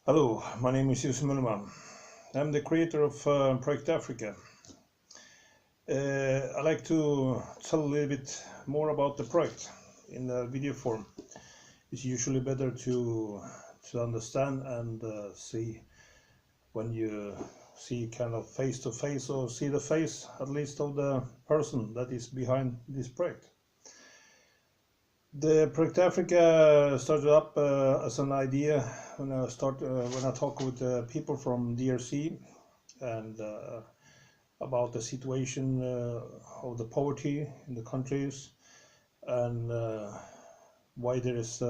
Hello, my name is Jussi Möllman. I'm the creator of Project Africa. I'd like to tell a little bit more about the project in video form. It's usually better to understand and see when you see kind of face to face, or see the face at least of the person that is behind this project. The Project Africa started up as an idea when I talk with people from DRC and about the situation of the poverty in the countries, and why there is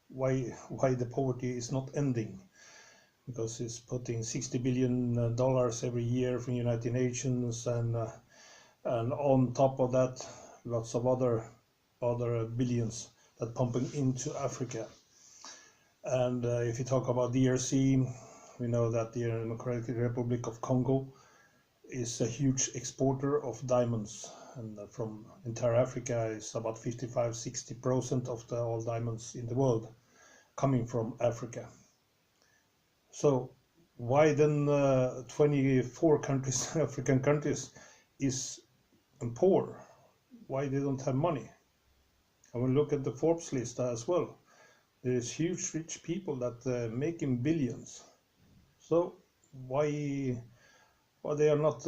why the poverty is not ending, because it's putting $60 billion every year from United Nations, and on top of that lots of other billions that pumping into Africa. And if you talk about DRC, we know that the Democratic Republic of Congo is a huge exporter of diamonds, and from entire Africa is about 55-60% of all diamonds in the world coming from Africa. So why then 24 countries, African countries, is poor? Why they don't have money? And we look at the Forbes list as well. There is huge rich people that making billions. So why they are not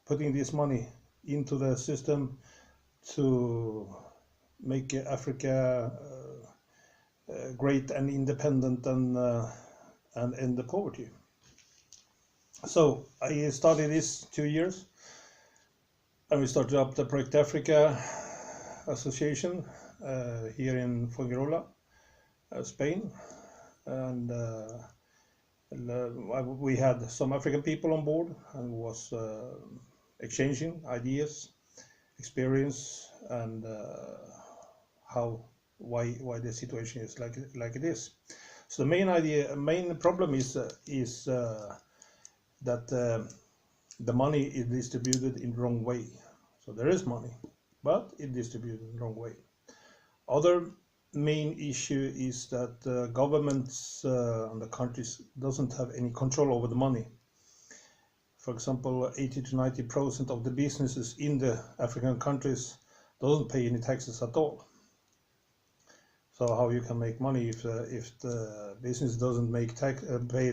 putting this money into the system to make Africa great and independent and end the poverty? So I started this 2 years, and we started up the Project Africa Association here in Fuengirola, Spain, and we had some African people on board and was exchanging ideas, experience, and why the situation is like it is. So the main problem is that the money is distributed in the wrong way. So there is money, but it distributed in the wrong way. Other main issue is that governments and the countries doesn't have any control over the money. For example, 80-90% of the businesses in the African countries doesn't pay any taxes at all. So how you can make money if the business doesn't pay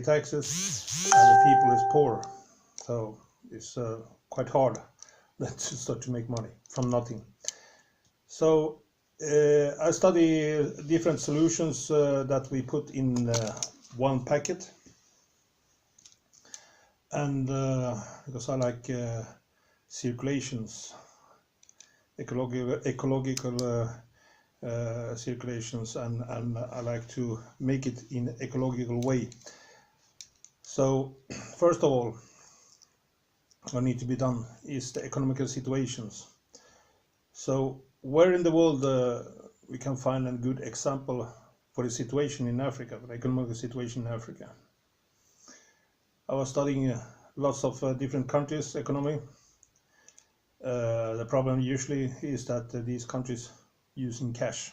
taxes and the people is poor? So it's quite hard to start to make money from nothing. So I study different solutions that we put in one packet, and because I like circulations, ecological circulations, and I like to make it in ecological way. So first of all, what need to be done is the economical situations. So where in the world we can find a good example for the situation in Africa, the economic situation in Africa? I was studying lots of different countries' economy. The problem usually is that these countries using cash.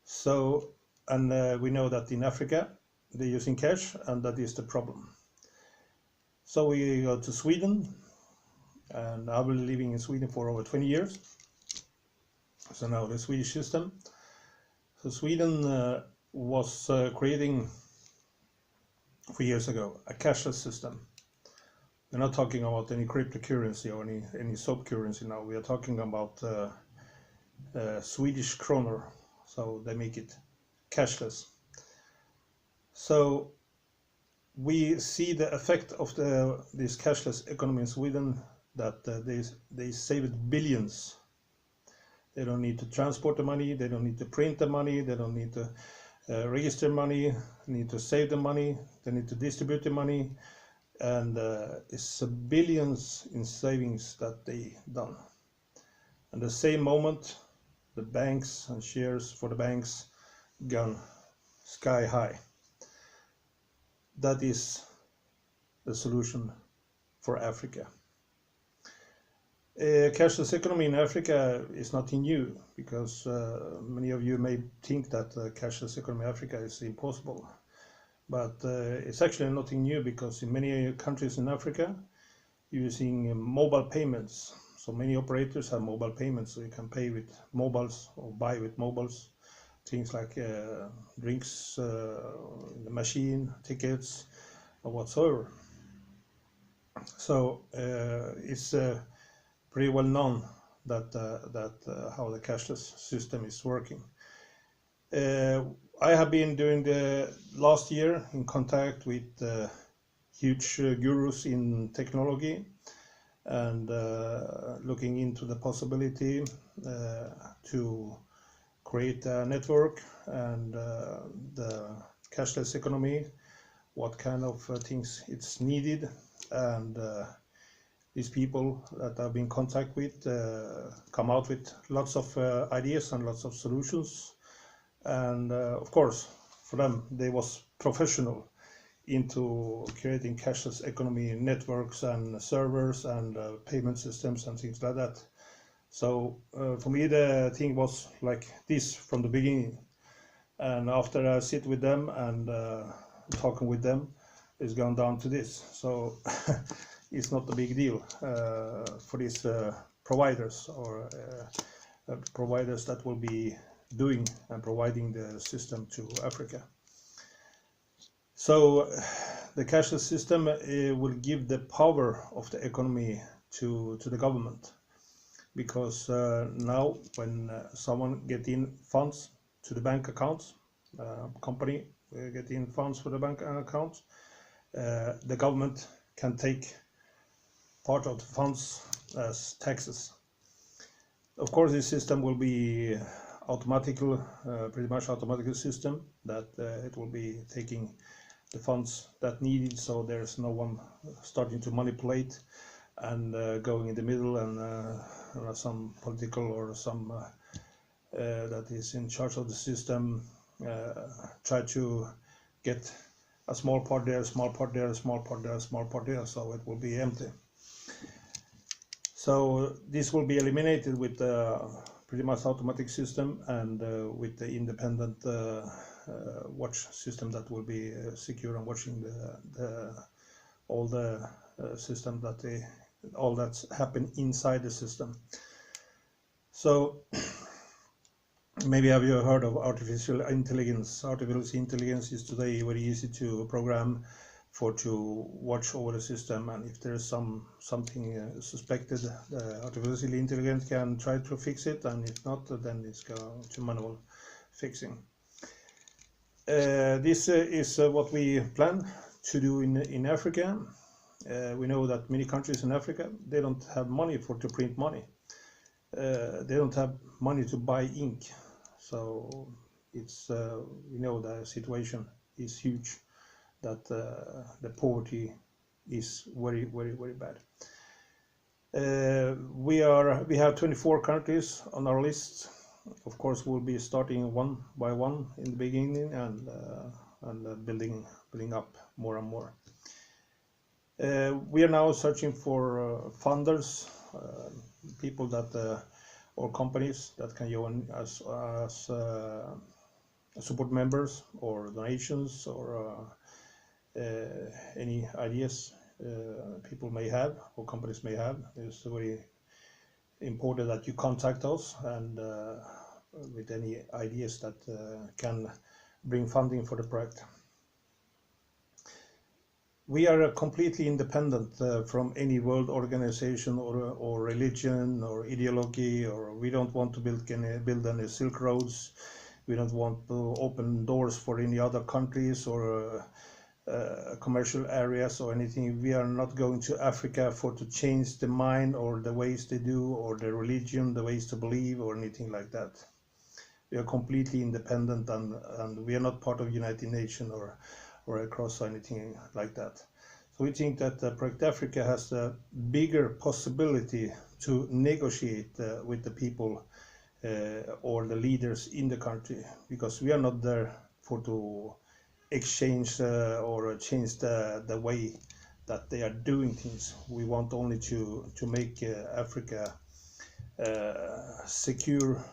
So, and we know that in Africa they're using cash, and that is the problem. So we go to Sweden, and I've been living in Sweden for over 20 years. So now the Swedish system. So Sweden was creating 3 years ago a cashless system. We're not talking about any cryptocurrency or any soap currency now. We are talking about Swedish kroner. So they make it cashless. So we see the effect of this cashless economy in Sweden, that they saved billions. They don't need to transport the money, they don't need to print the money, they don't need to register money, they need to save the money, they need to distribute the money, and it's billions in savings that they done. And the same moment, the banks and shares for the banks gone sky high. That is the solution for Africa. Cashless economy in Africa is nothing new, because many of you may think that cashless economy in Africa is impossible. but it's actually nothing new, because in many countries in Africa, using mobile payments. So many operators have mobile payments, so you can pay with mobiles or buy with mobiles, things like drinks in the machine, tickets, or whatsoever. So it's pretty well known that how the cashless system is working. I have been during the last year in contact with huge gurus in technology, and looking into the possibility to create a network and the cashless economy, what kind of things it's needed, and these people that I've been in contact with come out with lots of ideas and lots of solutions. And of course, for them, they was professional into creating cashless economy networks and servers and payment systems and things like that. So for me, the thing was like this from the beginning. And after I sit with them and talking with them, it's gone down to this. So it's not a big deal for these providers or providers that will be doing and providing the system to Africa. So the cashless system will give the power of the economy to the government, because now when someone get in funds to the bank accounts, company get in funds for the bank accounts, the government can take part of the funds as taxes. Of course, this system will be automatical, pretty much automatic system, that it will be taking the funds that needed, so there's no one starting to manipulate and going in the middle, and some political or some that is in charge of the system try to get a small part there, a small part there, a small part there, a small part there, so it will be empty. So this will be eliminated with pretty much automatic system, and with the independent watch system that will be secure and watching all the system that all that's happened inside the system. So maybe have you heard of artificial intelligence? Artificial intelligence is today very easy to program to watch over the system, and if there's something suspected, artificial intelligence can try to fix it, and if not, then it's going to manual fixing. This is what we plan to do in Africa. We know that many countries in Africa, they don't have money to print money. They don't have money to buy ink. So it's we know the situation is huge, that the poverty is very, very, very bad. We have 24 countries on our list. Of course, we'll be starting one by one in the beginning, and building up more and more. We are now searching for funders, people that or companies that can join as support members or donations, or any ideas people may have or companies may have. It's very important that you contact us, and with any ideas that can bring funding for the project. We are completely independent from any world organization or religion or ideology, or we don't want to build any Silk Roads. We don't want to open doors for any other countries or commercial areas or anything. We are not going to Africa to change the mind or the ways they do, or the religion, the ways to believe, or anything like that. We are completely independent, and we are not part of United Nations or across anything like that. So we think that Project Africa has a bigger possibility to negotiate with the people or the leaders in the country, because we are not there to exchange or change the way that they are doing things. We want only to make Africa secure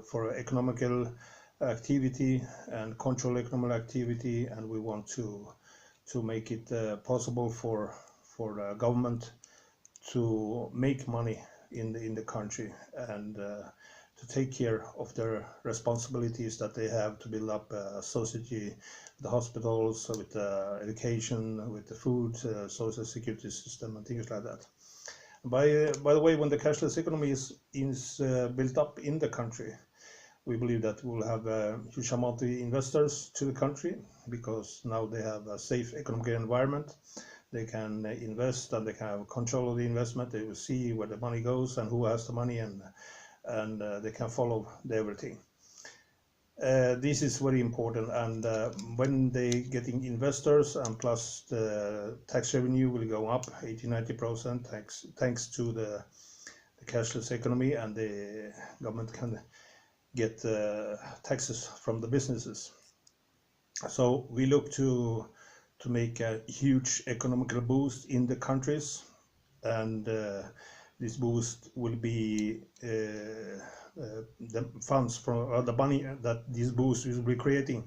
for economical activity and control economic activity, and we want to make it possible for the government to make money in the country, and to take care of their responsibilities that they have to build up a society, the hospitals, with the education, with the food, social security system, and things like that. By the way, when the cashless economy is built up in the country, we believe that we'll have a huge amount of investors to the country, because now they have a safe economic environment. They can invest, and they can have control of the investment. They will see where the money goes and who has the money, and they can follow everything. This is very important, and when they getting investors, and plus the tax revenue will go up 80-90% thanks to the cashless economy, and the government can get taxes from the businesses. So we look to make a huge economical boost in the countries, and this boost will be the funds from the money that this boost will be creating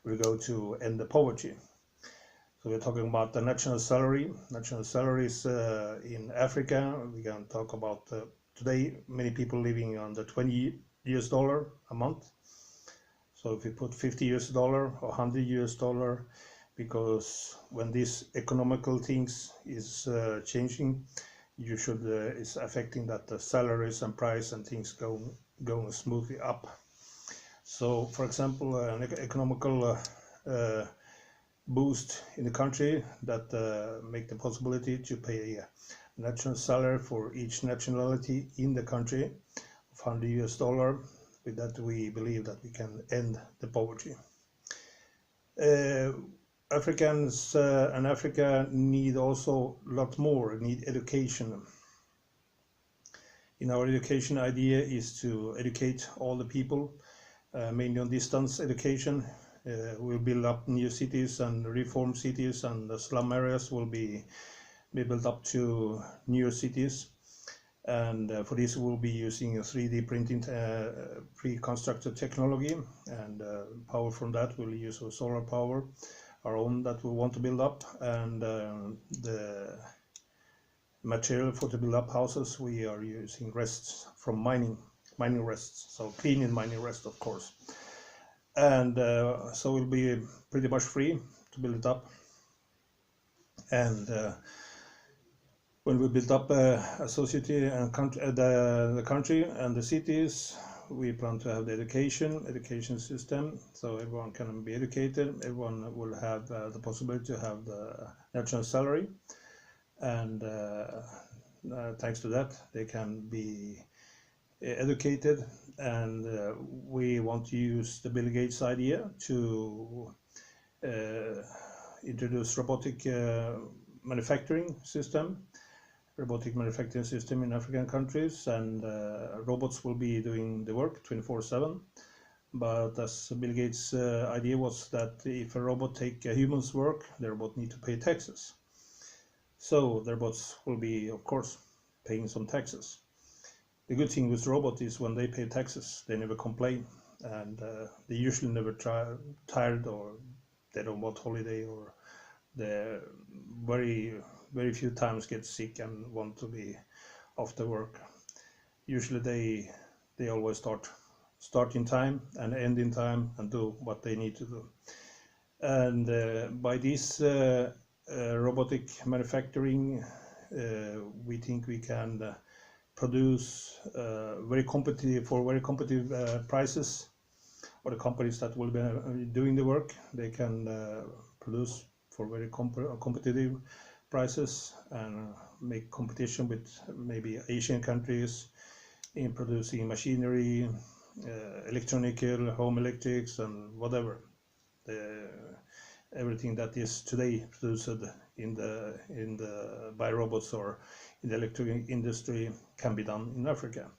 will go to end the poverty. So we're talking about the national salary. National salaries in Africa. We can talk about today many people living on the $20 a month. So if we put $50 or $100, because when these economical things is changing, you should is affecting that the salaries and price and things go smoothly up. So, for example, an economical boost in the country that make the possibility to pay a national salary for each nationality in the country of $100. With that, we believe that we can end the poverty. Africans and Africa need also a lot more, need education. In our education idea is to educate all the people, mainly on distance education. We'll build up new cities and reform cities, and the slum areas will be built up to new cities. And for this we'll be using a 3D printing pre-constructed technology, and power from that we'll use solar power, our own, that we want to build up, and the material for to build up houses we are using rests from mining rests, so clean mining rest, of course. And so it'll be pretty much free to build it up. And when we build up a society and the country and the cities, we plan to have the education system, so everyone can be educated. Everyone will have the possibility to have the national salary, and thanks to that they can be educated. And we want to use the Bill Gates idea to introduce robotic manufacturing system in African countries, and robots will be doing the work 24/7. But as Bill Gates' idea was that if a robot take a human's work, the robot need to pay taxes. So the robots will be, of course, paying some taxes. The good thing with robots is when they pay taxes, they never complain, and they usually never tired, or they don't want holiday, or they're very few times get sick and want to be off the work. Usually they always start in time and end in time and do what they need to do. And by this robotic manufacturing, we think we can produce very competitive prices, or the companies that will be doing the work, they can produce for very competitive prices, and make competition with maybe Asian countries in producing machinery, electronical, home electrics, and whatever. Everything that is today produced by robots or in the electric industry can be done in Africa.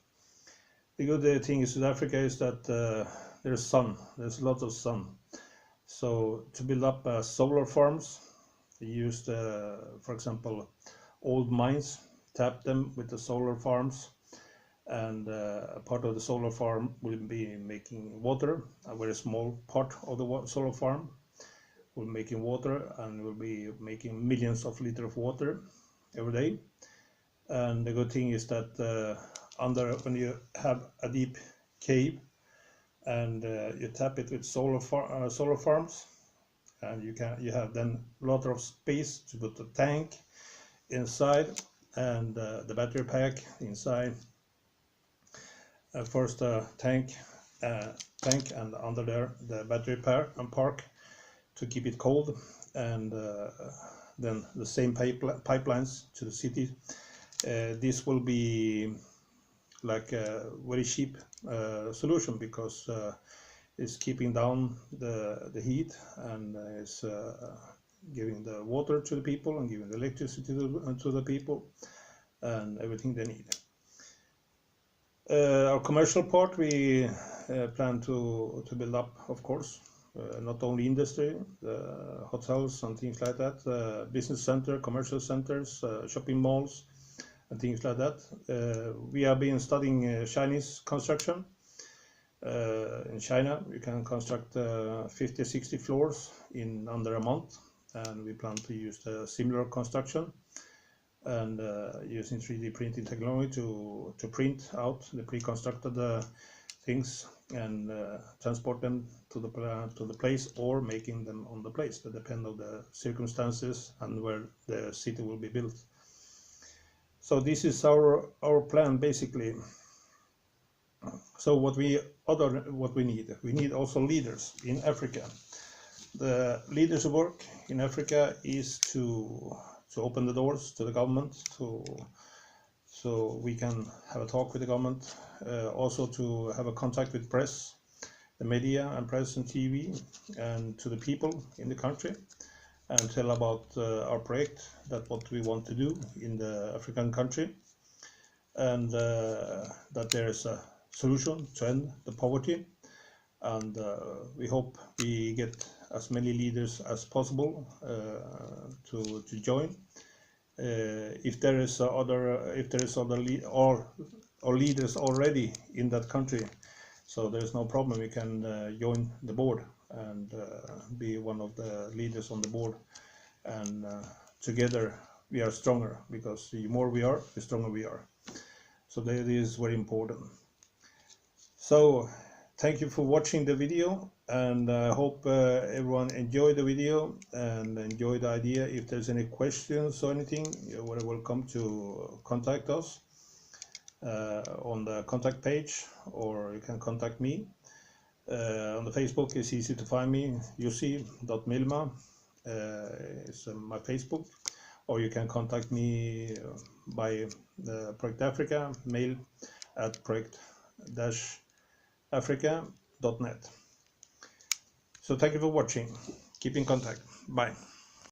The good thing is with Africa is that there's sun, there's a lot of sun. So to build up solar farms, they used, for example, old mines, tap them with the solar farms, and a part of the solar farm will be making water. A very small part of the solar farm will be making water, and will be making millions of liters of water every day. And the good thing is that when you have a deep cave and you tap it with solar farms, and you have then a lot of space to put the tank inside, and the battery pack inside. First tank and under there the battery park to keep it cold, and then the same pipelines to the city. This will be like a very cheap solution, because it's keeping down the heat, and it's giving the water to the people and giving the electricity to the people and everything they need. Our commercial part, we plan to build up, of course, not only industry, hotels and things like that, business center, commercial centers, shopping malls, and things like that. We have been studying Chinese construction. In China, we can construct 50-60 floors in under a month, and we plan to use the similar construction, and using 3D printing technology to print out the pre-constructed things and transport them to the place, or making them on the place. That depends on the circumstances and where the city will be built. So this is our plan basically. So what we need also leaders in Africa. The leaders' work in Africa is to open the doors to the government, so we can have a talk with the government, also to have a contact with press, the media and press and TV, and to the people in the country, and tell about our project, that what we want to do in the African country, and that there is a solution to end the poverty. And we hope we get as many leaders as possible to join. If there is other leaders already in that country, so there's no problem. We can join the board and be one of the leaders on the board, and together we are stronger, because the more we are, the stronger we are. So that is very important. So thank you for watching the video, and I hope everyone enjoyed the video and enjoyed the idea. If there's any questions or anything, you're very welcome to contact us on the contact page, or you can contact me. On the Facebook, it's easy to find me, Jussi.Milma is my Facebook, or you can contact me by the Project Africa, mail at project-africa.net. So thank you for watching. Keep in contact. Bye.